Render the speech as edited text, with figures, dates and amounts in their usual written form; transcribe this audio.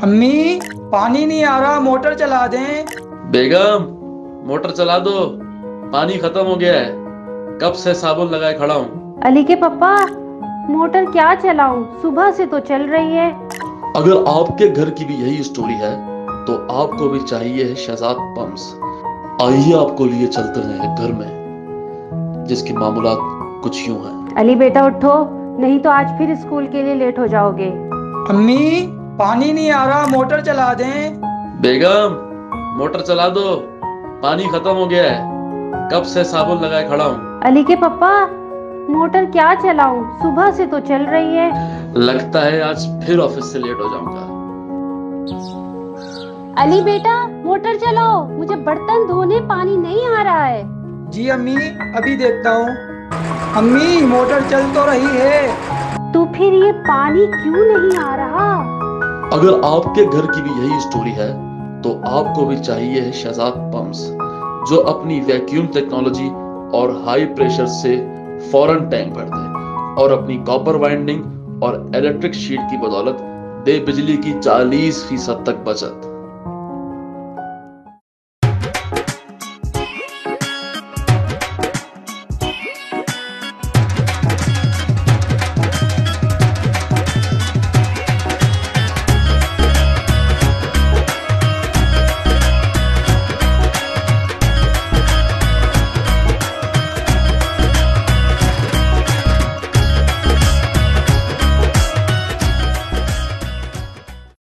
अम्मी, पानी नहीं आ रहा, मोटर चला दें। बेगम, मोटर चला दो। पानी खत्म हो गया है। कब से साबुन लगाए खड़ा हूँ। अली के पापा, मोटर क्या चलाऊं, सुबह से तो चल रही है। अगर आपके घर की भी यही स्टोरी है तो आपको भी चाहिए है शहजाद पंप्स। आइए आपको लिए चलते हैं एक घर में जिसके मामूलात कुछ यूं हैं। अली बेटा उठो, नहीं तो आज फिर स्कूल के लिए लेट हो जाओगे। अम्मी, पानी नहीं आ रहा, मोटर चला दें। बेगम, मोटर चला दो। पानी खत्म हो गया है। कब से साबुन लगाए खड़ा हूँ। अली के पापा, मोटर क्या चलाऊं, सुबह से तो चल रही है। लगता है आज फिर ऑफिस से लेट हो जाऊंगा। अली बेटा मोटर चलाओ, मुझे बर्तन धोने पानी नहीं आ रहा है। जी अम्मी, अभी देखता हूँ। अम्मी, मोटर चल तो रही है। तो फिर ये पानी क्यों नहीं आ रहा। अगर आपके घर की भी यही स्टोरी है तो आपको भी चाहिए है शहजाद पंप्स, जो अपनी वैक्यूम टेक्नोलॉजी और हाई प्रेशर से फौरन टैंक भर दे और अपनी कॉपर वाइंडिंग और इलेक्ट्रिक शीट की बदौलत दे बिजली की 40% तक बचत।